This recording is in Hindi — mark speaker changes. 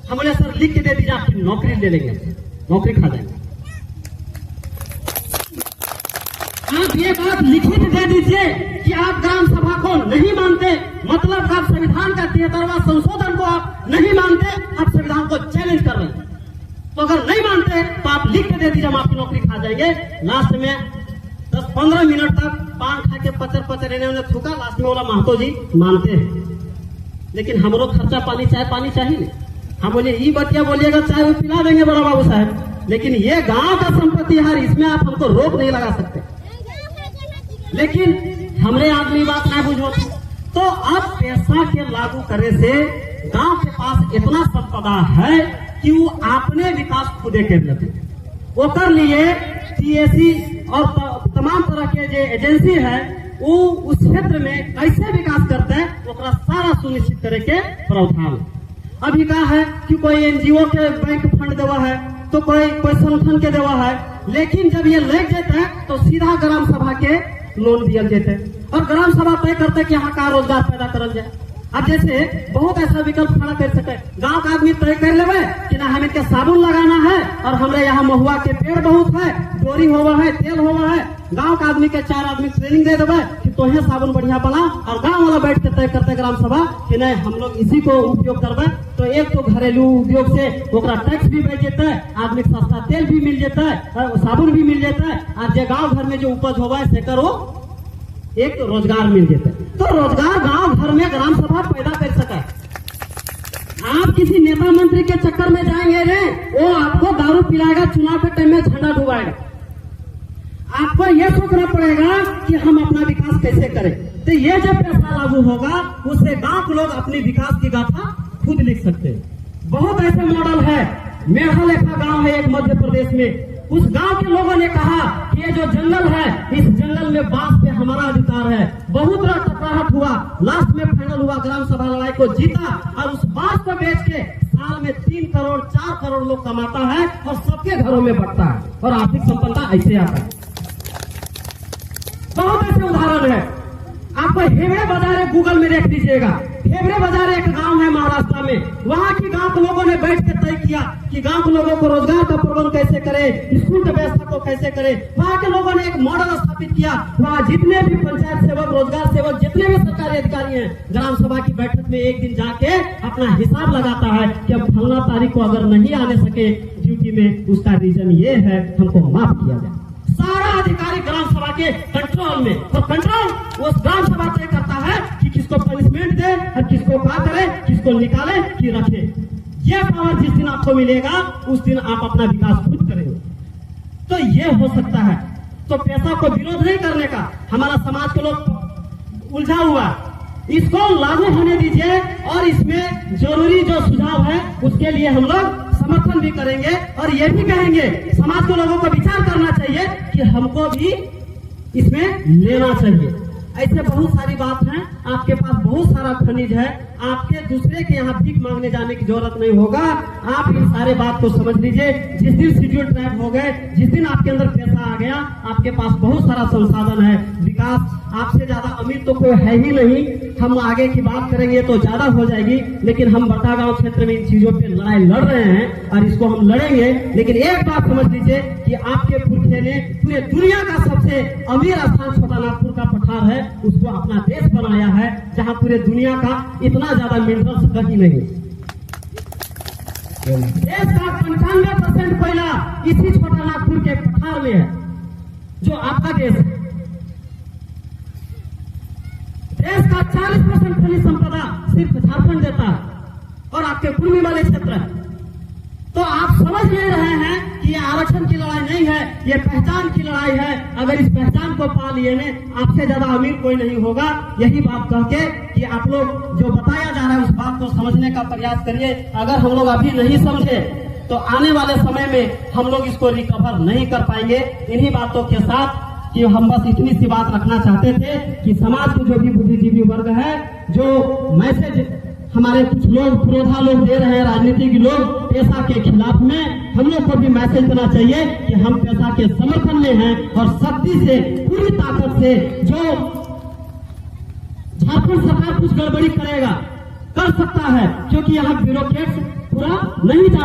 Speaker 1: हम बोले सर लिख के दे दीजिए, आपकी नौकरी ले लेंगे, नौकरी खा जाएंगे। आप ये बात लिखित दे दीजिए कि आप ग्राम सभा को नहीं मानते, मतलब आप संविधान का 73वां संशोधन को आप नहीं मानते, आप संविधान को चैलेंज कर रहे हैं। तो अगर नहीं मानते तो आप लिख के दे दीजिए, हम आपकी नौकरी खा जाएंगे। लास्ट में 10-15 मिनट तक पान खा के पचर इन्होंने थूका। लास्ट में बोला महतो जी मानते हैं, लेकिन हम लोग खर्चा पानी चाहिए नहीं। हम बोले ये बतिया बोलिएगा चाहे वो पिला देंगे बड़ा बाबू साहब, लेकिन ये गांव का संपत्ति है, इसमें आप हमको रोक नहीं लगा सकते। लेकिन हमरे आदमी बात नहीं बुझो। तो अब पैसा के लागू करने से गांव के पास इतना संपदा है कि वो अपने विकास खुदे कर लेते। वो कर लिए टीएसी और तमाम तरह के जो एजेंसी है वो उस क्षेत्र में कैसे विकास करते हैं वो सारा सुनिश्चित करे के प्रावधान। अभी कहा है कि कोई एनजीओ के बैंक फंड देवा है तो कोई संगठन के देवा है, लेकिन जब ये लग जाता है तो सीधा ग्राम सभा के लोन दिया जाते हैं और ग्राम सभा तय करते कि यहाँ का रोजगार पैदा करल जाए। अब जैसे बहुत ऐसा विकल्प खड़ा कर सके, गांव का आदमी तय कर लेवे कि ना हमें क्या साबुन लगाना है और हमारे यहाँ महुआ के पेड़ बहुत है, डोरी होवा है, तेल होवा है। गांव का आदमी के 4 आदमी ट्रेनिंग दे देवे कि तोहे साबुन बढ़िया बना, और गांव वाला बैठ के तय करते ग्राम सभा कि नहीं हम लोग इसी को उपयोग करवे। तो एक तो घरेलू उद्योग से ओकरा टैक्स भी बच जाता है, आदमी सस्ता तेल भी मिल जाता है, साबुन भी मिल जाता है, और जो गाँव घर में जो उपज होगा सेकर वो एक तो रोजगार मिल जाता है। तो रोजगार गांव घर में ग्राम सभा पैदा कर सके। आप किसी नेता मंत्री के चक्कर में जाएंगे रे, वो आपको दारू पिलाएगा, चुनाव के टाइम में झंडा डुबाएगा। आपको यह सोचना पड़ेगा कि हम अपना विकास कैसे करें। तो ये जब पैसा लागू होगा उससे गांव के लोग अपनी विकास की गाथा खुद लिख सकते हैं। बहुत ऐसे मॉडल है। मेढ़ा लेखा गांव है एक मध्य प्रदेश में, उस गांव के लोगों ने कहा कि ये जो जंगल है इस जंगल में बांस पे हमारा अधिकार है। बहुत बड़ा टकराहट हुआ, लास्ट में फाइनल हुआ, ग्राम सभा लड़ाई को जीता और उस बांस को बेच के साल में 3 करोड़ 4 करोड़ लोग कमाता है और सबके घरों में बढ़ता है और आर्थिक संपन्नता ऐसे आता है। बहुत ऐसे उदाहरण है। आपको हेवड़े बाजार गूगल में देख लीजिएगा। हेवड़े बाजार एक गांव है महाराष्ट्र में, वहां के गांव के लोगों ने बैठ के तय किया कि गांव के लोगों को रोजगार का प्रबंध कैसे करें, स्कूल की व्यवस्था को कैसे करें। वहां के लोगों ने एक मॉडल स्थापित किया। वहां जितने भी पंचायत सेवक, रोजगार सेवक, जितने भी सरकारी अधिकारी हैं, ग्राम सभा की बैठक में एक दिन जाके अपना हिसाब लगाता है कि अब फलना तारीख को अगर नहीं आने सके ड्यूटी में, उसका रीजन ये है, हमको माफ किया जाए। सारा अधिकारी ग्राम सभा के कंट्रोल में, और कंट्रोल उस ग्राम सभा तय करता है कि किसको पनिशमेंट दे और किसको क्या करे, किसको निकाले कि रखे। यह पावर जिस दिन आपको मिलेगा उस दिन आप अपना विकास खुद करेंगे। तो यह हो सकता है। तो पैसा को विरोध नहीं करने का, हमारा समाज के लोग उलझा हुआ, इसको लागू होने दीजिए और इसमें जरूरी जो सुझाव है उसके लिए हम लोग समर्थन भी करेंगे और ये भी कहेंगे समाज के लोगों को विचार करना चाहिए कि हमको भी इसमें लेना चाहिए। ऐसे बहुत सारी बात है। आपके पास बहुत सारा खनिज है, आपके दूसरे के यहाँ भीख मांगने जाने की जरूरत नहीं होगा। आप इन सारे बात को समझ लीजिए। जिस दिन शेड्यूल ट्राइब हो गए, जिस दिन आपके अंदर पैसा आ गया, आपके पास बहुत सारा संसाधन है। विकास आपसे ज्यादा अमीर तो कोई है ही नहीं। हम आगे की बात करेंगे तो ज्यादा हो जाएगी, लेकिन हम बड़कागांव क्षेत्र में इन चीजों पे लड़ाई लड़ रहे हैं और इसको हम लड़ेंगे। लेकिन एक बात समझ लीजिए कि आपके पुरखे ने पूरे दुनिया का सबसे अमीर स्थान छोटा नागपुर का पठार है, उसको अपना देश बनाया है, जहां पूरे दुनिया का इतना ज्यादा मिनरल्स कहीं नहीं। देश का 95% कोयला इसी छोटा नागपुर के पठार में है, जो आपका देश है। देश का 40% खनिज संपदा सिर्फ झारखंड देता है और आपके पूर्वी वाले क्षेत्र है। तो आप समझ नहीं रहे हैं कि ये आरक्षण की लड़ाई नहीं है, ये पहचान की लड़ाई है। अगर इस पहचान को पा लिए ने, आपसे ज्यादा अमीर कोई नहीं होगा। यही बात कह के कि आप लोग जो बताया जा रहा है उस बात को समझने का प्रयास करिए। अगर हम लोग अभी नहीं समझे तो आने वाले समय में हम लोग इसको रिकवर नहीं कर पाएंगे। इन्हीं बातों के साथ कि हम बस इतनी सी बात रखना चाहते थे कि समाज के जो भी बुद्धिजीवी वर्ग है, जो मैसेज हमारे कुछ लोग पुरोधा लोग दे रहे हैं, राजनीतिक लोग पैसा के खिलाफ में, हम लोग को भी मैसेज देना चाहिए कि हम पैसा के समर्थन में हैं और सख्ती से, पूरी ताकत से जो झारखंड सरकार कुछ गड़बड़ी करेगा कर सकता है, क्योंकि यहाँ ब्यूरोक्रेट्स पूरा नहीं जा